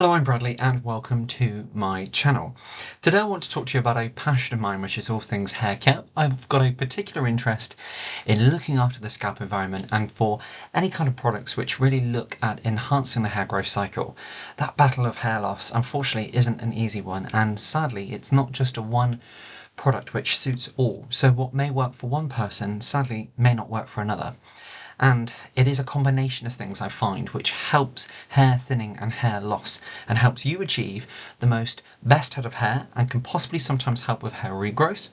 Hello, I'm Bradley and welcome to my channel. Today I want to talk to you about a passion of mine, which is all things hair care. I've got a particular interest in looking after the scalp environment and for any kind of products which really look at enhancing the hair growth cycle. That battle of hair loss, unfortunately, isn't an easy one, and sadly it's not just a one product which suits all. So what may work for one person, sadly, may not work for another. And it is a combination of things I find which helps hair thinning and hair loss and helps you achieve the most best head of hair and can possibly sometimes help with hair regrowth,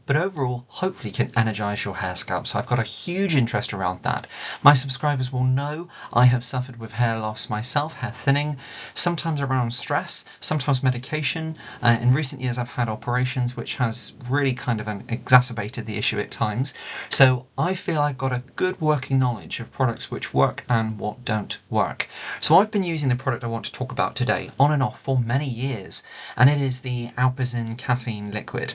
but overall hopefully can energize your hair scalp. So I've got a huge interest around that. My subscribers will know I have suffered with hair loss myself, hair thinning, sometimes around stress, sometimes medication. In recent years I've had operations which has really kind of exacerbated the issue at times. So I feel I've got a good working knowledge of products which work and what don't work. So I've been using the product I want to talk about today on and off for many years, and it is the Alpecin Caffeine liquid.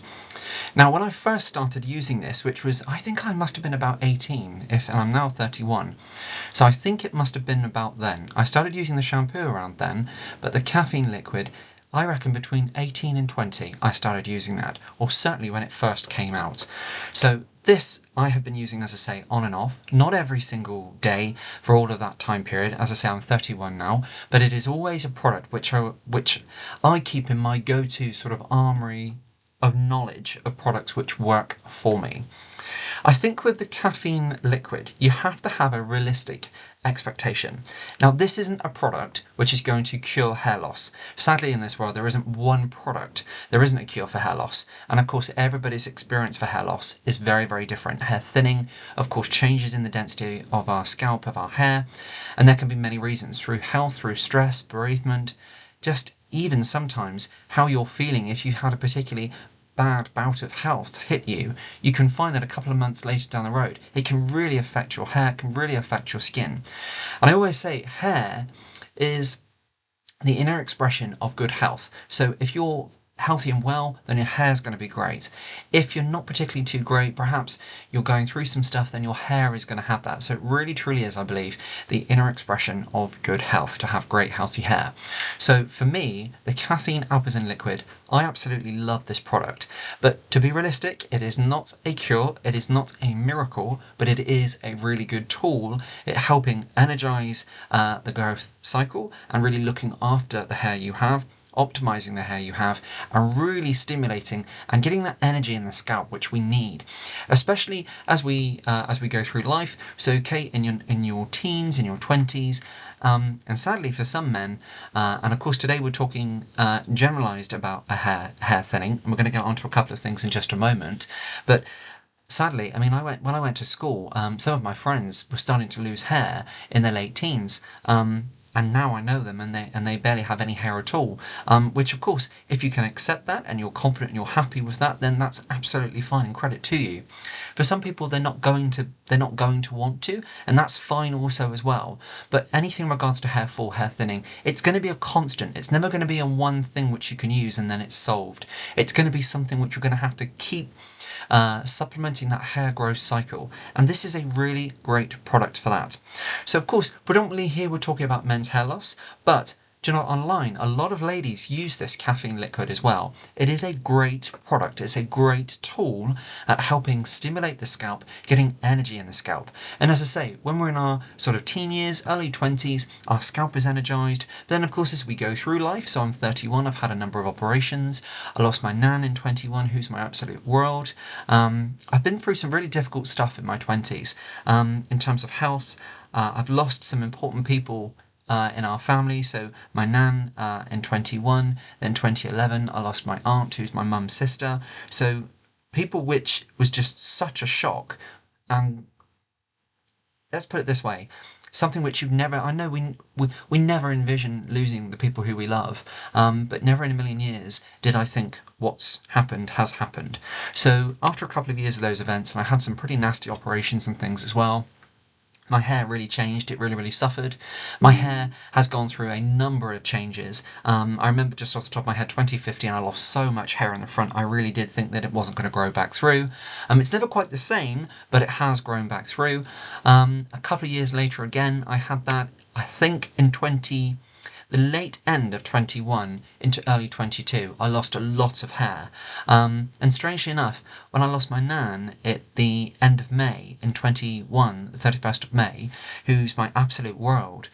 Now when I first started using this, which was, I think I must have been about 18, and I'm now 31, so I think it must have been about then. I started using the shampoo around then, but the caffeine liquid, I reckon between 18 and 20 I started using that, or certainly when it first came out. So this I have been using, as I say, on and off, not every single day for all of that time period. As I say, I'm 31 now, but it is always a product which I keep in my go-to sort of armory of knowledge of products which work for me. I think with the caffeine liquid, you have to have a realistic expectation. Now, this isn't a product which is going to cure hair loss. Sadly, in this world, there isn't one product. There isn't a cure for hair loss. And of course, everybody's experience for hair loss is very, very different. Hair thinning, of course, changes in the density of our scalp, of our hair. And there can be many reasons, through health, through stress, bereavement, just even sometimes how you're feeling if you had a particularly bad bout of health hit you, you can find that a couple of months later down the road, it can really affect your hair, can really affect your skin. And I always say hair is the inner expression of good health. So if you're healthy and well, then your hair's going to be great. If you're not particularly too great, perhaps you're going through some stuff, then your hair is going to have that. So it really truly is, I believe, the inner expression of good health to have great healthy hair. So for me, the caffeine Alpecin liquid, I absolutely love this product. But to be realistic, it is not a cure, it is not a miracle, but it is a really good tool at helping energize the growth cycle and really looking after the hair you have, optimizing the hair you have, and really stimulating and getting that energy in the scalp which we need, especially as we go through life. So okay, in your teens, in your 20s, and sadly for some men, and of course today we're talking generalized about a hair thinning, and we're going to get onto a couple of things in just a moment, but sadly, I mean, when I went to school, some of my friends were starting to lose hair in their late teens, and now I know them, and they barely have any hair at all. Which, of course, if you can accept that and you're confident and you're happy with that, then that's absolutely fine and credit to you. For some people, they're not going to want to, and that's fine also as well. But anything in regards to hair fall, hair thinning, it's going to be a constant. It's never going to be a one thing which you can use and then it's solved. It's going to be something which you're going to have to keep supplementing that hair growth cycle, and this is a really great product for that. So of course, predominantly here we're talking about men's hair loss, but do you know, online a lot of ladies use this caffeine liquid as well. It is a great product, it's a great tool at helping stimulate the scalp, getting energy in the scalp. And as I say, when we're in our sort of teen years, early 20s, our scalp is energized. But then of course as we go through life, so I'm 31, I've had a number of operations, I lost my nan in 21, who's my absolute world. I've been through some really difficult stuff in my 20s in terms of health. I've lost some important people in our family. So my nan in 21, then 2011 I lost my aunt, who's my mum's sister. So people which was just such a shock, and let's put it this way, something which you've never, I know we never envision losing the people who we love, but never in a million years did I think what's happened has happened. So after a couple of years of those events, and I had some pretty nasty operations and things as well, my hair really changed, it really, really suffered. My hair has gone through a number of changes. I remember just off the top of my head, 2015, I lost so much hair in the front, I really did think that it wasn't going to grow back through. It's never quite the same, but it has grown back through. A couple of years later again, I had that, I think in the late end of 21 into early 22, I lost a lot of hair. And strangely enough, when I lost my nan at the end of May, in 21, the 31st of May, who's my absolute world,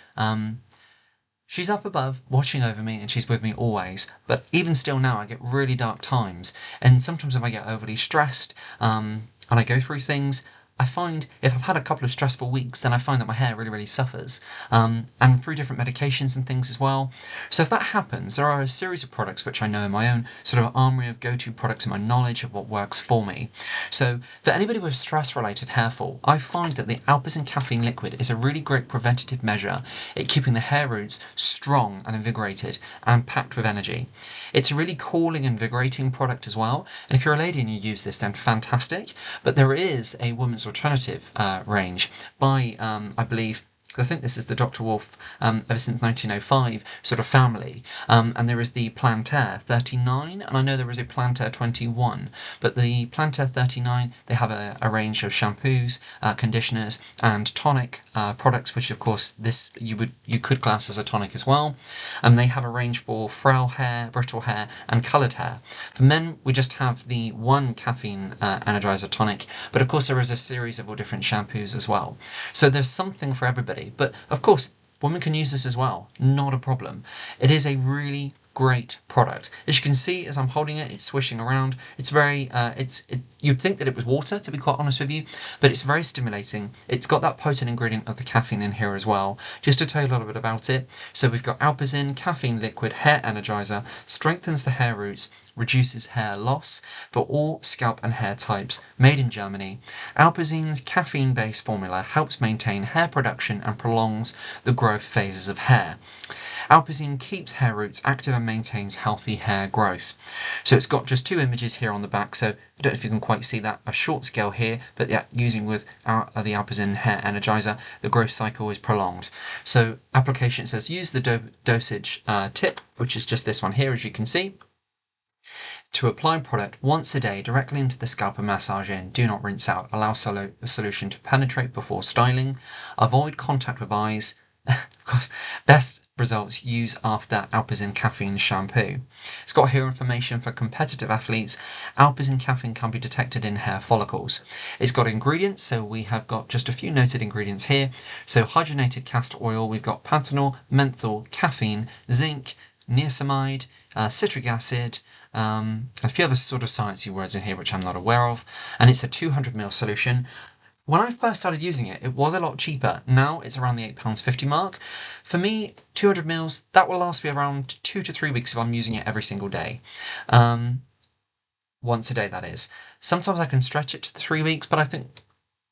she's up above, watching over me, and she's with me always. But even still now, I get really dark times. And sometimes if I get overly stressed, and I go through things, I find if I've had a couple of stressful weeks, then I find that my hair really, really suffers. And through different medications and things as well. So if that happens, there are a series of products which I know in my own sort of armoury of go-to products and my knowledge of what works for me. So for anybody with stress-related hair fall, I find that the Alpecin Caffeine liquid is a really great preventative measure at keeping the hair roots strong and invigorated and packed with energy. It's a really cooling and invigorating product as well, and if you're a lady and you use this, then fantastic. But there is a woman's alternative range by, I believe, I think this is the Dr. Wolf ever since 1905 sort of family, and there is the Plantaire 39, and I know there is a Plantaire 21, but the Plantaire 39, they have a range of shampoos, conditioners, and tonic products, which of course this you could class as a tonic as well. They have a range for frail hair, brittle hair, and coloured hair. For men, we just have the one caffeine Energizer tonic, but of course there is a series of all different shampoos as well. So there's something for everybody. But of course, women can use this as well, not a problem. It is a really great product. As you can see, as I'm holding it, it's swishing around. It's very, you'd think that it was water, to be quite honest with you, but it's very stimulating. It's got that potent ingredient of the caffeine in here as well. Just to tell you a little bit about it, so we've got Alpecin Caffeine Liquid Hair Energizer, strengthens the hair roots, reduces hair loss for all scalp and hair types, made in Germany. Alpecin's caffeine-based formula helps maintain hair production and prolongs the growth phases of hair. Alpecin keeps hair roots active and maintains healthy hair growth. So it's got just two images here on the back, so I don't know if you can quite see that, a short scale here, but yeah, using with the Alpecin Hair Energizer, the growth cycle is prolonged. So application, it says use the dosage tip, which is just this one here, as you can see. To apply product once a day directly into the scalp and massage in. Do not rinse out. Allow solution to penetrate before styling. Avoid contact with eyes. Of course, best results use after Alpecin Caffeine shampoo. It's got here information for competitive athletes. Alpecin Caffeine can be detected in hair follicles. It's got ingredients, so we have got just a few noted ingredients here. So hydrogenated castor oil, we've got panthenol, menthol, caffeine, zinc, niacinamide, citric acid, a few other sort of sciencey words in here which I'm not aware of, and it's a 200ml solution. When I first started using it, it was a lot cheaper. Now it's around the £8.50 mark. For me, 200ml, that will last me around 2 to 3 weeks if I'm using it every single day. Once a day, that is. Sometimes I can stretch it to 3 weeks, but I think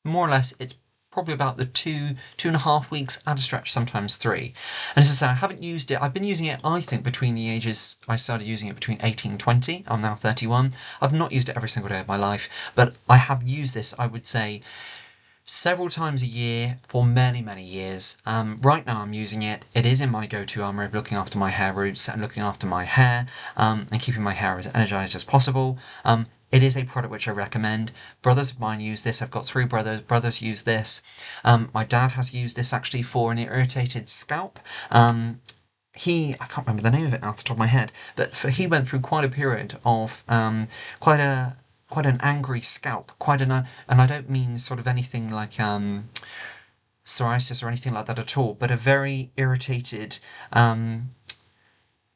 more or less it's probably about the 2.5 weeks at a stretch, sometimes 3. And as I say, I haven't used it. I've been using it, I think, between the ages, I started using it between 18 and 20. I'm now 31. I've not used it every single day of my life, but I have used this, I would say, several times a year for many, many years. Right now I'm using it. It is in my go-to armoury of looking after my hair roots and looking after my hair, and keeping my hair as energised as possible. It is a product which I recommend. Brothers of mine use this. I've got 3 brothers. Brothers use this. My dad has used this actually for an irritated scalp. I can't remember the name of it now off the top of my head, but he went through quite a period of quite an angry scalp, and I don't mean sort of anything like psoriasis or anything like that at all, but a very irritated,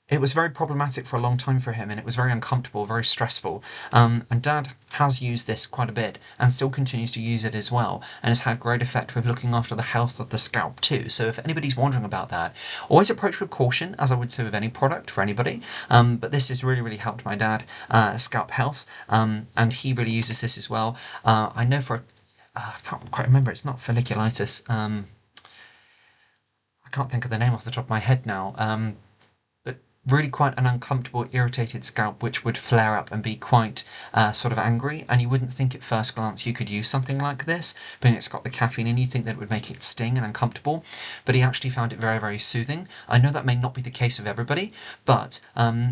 it was very problematic for a long time for him, and it was very uncomfortable, very stressful. And Dad has used this quite a bit and still continues to use it as well, and has had great effect with looking after the health of the scalp too. So if anybody's wondering about that, always approach with caution, as I would say with any product for anybody. But this has really, really helped my dad scalp health, and he really uses this as well. I know I can't quite remember, it's not folliculitis. I can't think of the name off the top of my head now. really quite an uncomfortable, irritated scalp which would flare up and be quite sort of angry, and you wouldn't think at first glance you could use something like this, but it's got the caffeine in, you think that it would make it sting and uncomfortable, but he actually found it very, very soothing. I know that may not be the case of everybody, but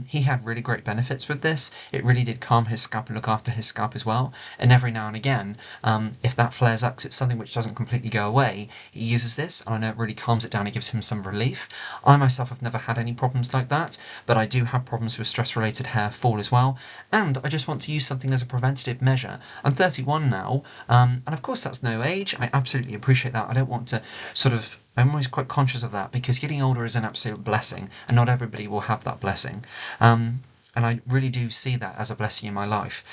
he had really great benefits with this. It really did calm his scalp and look after his scalp as well, and every now and again, if that flares up, 'cause it's something which doesn't completely go away, he uses this, and I know it really calms it down, it gives him some relief. I myself have never had any problems like that, but I do have problems with stress-related hair fall as well, and I just want to use something as a preventative measure. I'm 31 now, and of course that's no age, I absolutely appreciate that. I don't want to I'm always quite conscious of that, because getting older is an absolute blessing, and not everybody will have that blessing. And I really do see that as a blessing in my life.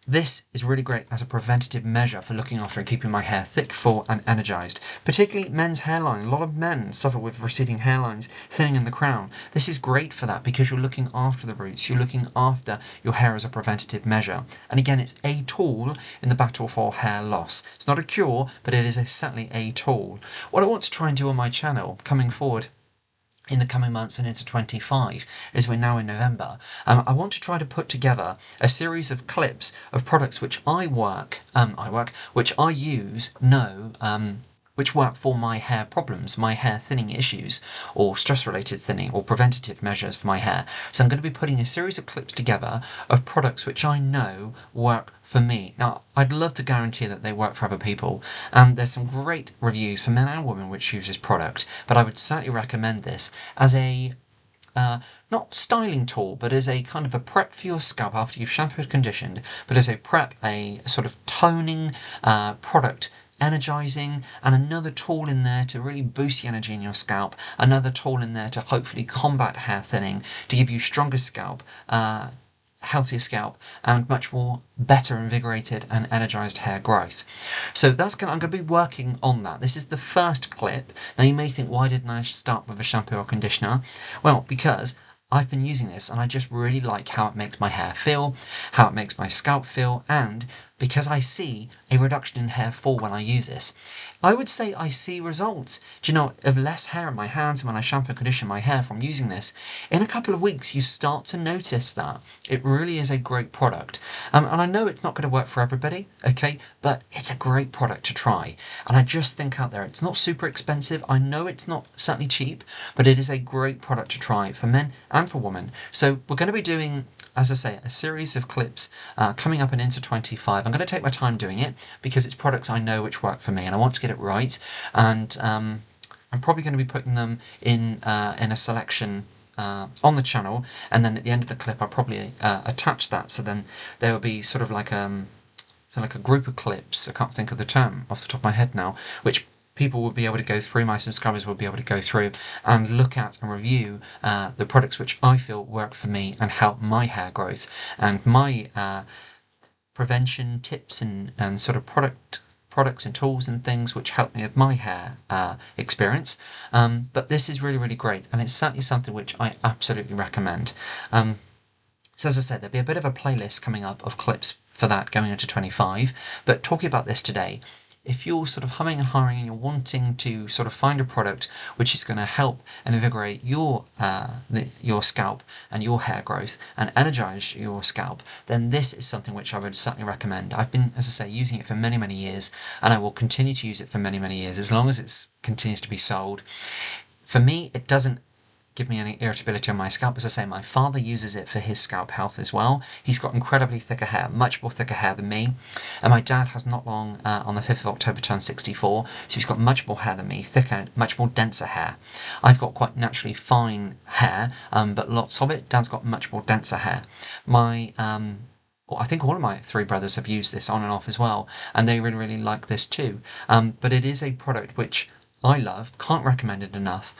This is really great as a preventative measure for looking after and keeping my hair thick, full and energised. Particularly men's hairline. A lot of men suffer with receding hairlines, thinning in the crown. This is great for that, because you're looking after the roots, you're looking after your hair as a preventative measure. And again, it's a tool in the battle for hair loss. It's not a cure, but it is certainly a tool. What I want to try and do on my channel coming forward in the coming months and into 25, as we're now in November, I want to try to put together a series of clips of products which which I use, which work for my hair problems, my hair thinning issues, or stress-related thinning, or preventative measures for my hair. So I'm going to be putting a series of clips together of products which I know work for me. Now, I'd love to guarantee that they work for other people, and there's some great reviews for men and women which use this product, but I would certainly recommend this as a not styling tool, but as a kind of a prep for your scalp after you've shampooed and conditioned, but as a prep, a sort of toning product, energising, and another tool in there to really boost the energy in your scalp, another tool in there to hopefully combat hair thinning, to give you stronger scalp, healthier scalp, and much more better invigorated and energised hair growth. So I'm going to be working on that. This is the first clip. Now you may think, why didn't I start with a shampoo or conditioner? Well, because I've been using this and I just really like how it makes my hair feel, how it makes my scalp feel, and because I see a reduction in hair fall when I use this. I would say I see results, do you know, of less hair in my hands when I shampoo and condition my hair from using this. In a couple of weeks, you start to notice that. It really is a great product. And I know it's not going to work for everybody, okay, but it's a great product to try. And I just think out there, it's not super expensive. I know it's not certainly cheap, but it is a great product to try for men and for women. So we're going to be doing, as I say, a series of clips coming up and into 25. I'm going to take my time doing it because it's products I know which work for me, and I want to get it right. And I'm probably going to be putting them in a selection on the channel, and then at the end of the clip I'll probably attach that, so then there will be sort of like a group of clips, I can't think of the term off the top of my head now, which people will be able to go through, my subscribers will be able to go through and look at and review the products which I feel work for me and help my hair growth and my prevention tips and sort of products and tools and things which help me with my hair experience. But this is really, really great, and it's certainly something which I absolutely recommend. So as I said, there'll be a bit of a playlist coming up of clips for that going into 25, but talking about this today, if you're sort of humming and hawing and you're wanting to sort of find a product which is going to help and invigorate your scalp and your hair growth and energize your scalp, then this is something which I would certainly recommend. I've been, as I say, using it for many, many years, and I will continue to use it for many, many years as long as it continues to be sold. For me, it doesn't give me any irritability on my scalp. As I say, my father uses it for his scalp health as well. He's got incredibly thicker hair, much more thicker hair than me. And my dad has not long, on the 5th of October, turned 64, so he's got much more hair than me, thicker, much more denser hair. I've got quite naturally fine hair, but lots of it. Dad's got much more denser hair. I think all of my 3 brothers have used this on and off as well, and they really, really like this too. But it is a product which I love, can't recommend it enough,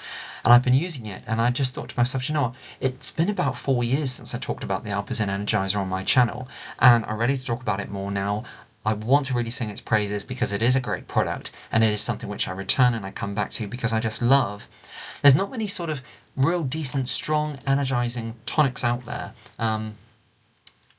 and I've been using it, and I just thought to myself, you know what, it's been about 4 years since I talked about the Alpecin Energizer on my channel, and I'm ready to talk about it more now. I want to really sing its praises because it is a great product, and it is something which I return and I come back to because I just love. There's not many sort of real decent, strong, energising tonics out there.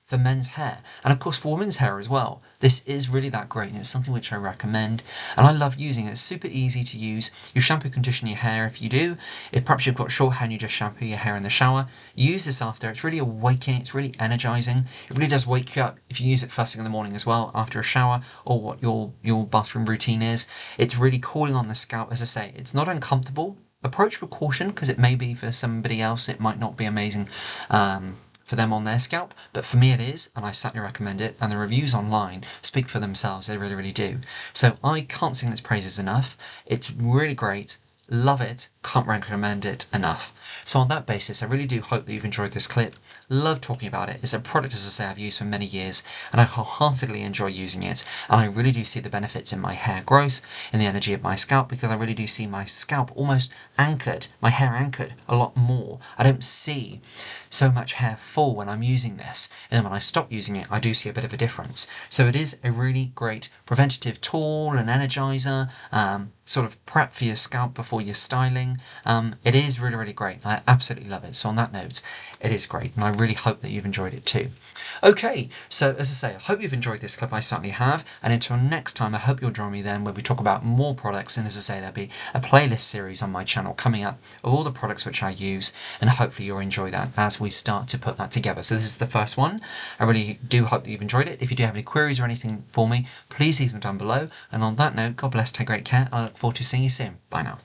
for men's hair, and of course for women's hair as well. This is really that great, and it's something which I recommend, and I love using it. It's super easy to use. You shampoo, condition your hair if you do. If perhaps you've got short hair and you just shampoo your hair in the shower, use this after. It's really awakening, it's really energizing. It really does wake you up if you use it first thing in the morning as well, after a shower, or what your bathroom routine is. It's really cooling on the scalp. As I say, it's not uncomfortable. Approach with caution, because it may be for somebody else, it might not be amazing for them on their scalp, but for me it is, and I certainly recommend it, and the reviews online speak for themselves. They really, really do. So I can't sing its praises enough. It's really great. Love it. Can't recommend it enough. So on that basis, I really do hope that you've enjoyed this clip. Love talking about it. It's a product, as I say, I've used for many years, and I wholeheartedly enjoy using it. And I really do see the benefits in my hair growth, in the energy of my scalp, because I really do see my scalp almost anchored, my hair anchored a lot more. I don't see so much hair fall when I'm using this, and then when I stop using it, I do see a bit of a difference. So it is a really great preventative tool, an energizer, sort of prep for your scalp before you're styling. It is really, really great. I absolutely love it. So on that note, it is great, and I really hope that you've enjoyed it too. Okay, so as I say, I hope you've enjoyed this clip. I certainly have, and until next time, I hope you'll join me then, where we talk about more products. And as I say, there'll be a playlist series on my channel coming up of all the products which I use, and hopefully you'll enjoy that as we start to put that together. So this is the first one. I really do hope that you've enjoyed it. If you do have any queries or anything for me, please leave them down below. And on that note, God bless, take great care. I look forward to seeing you soon. Bye now.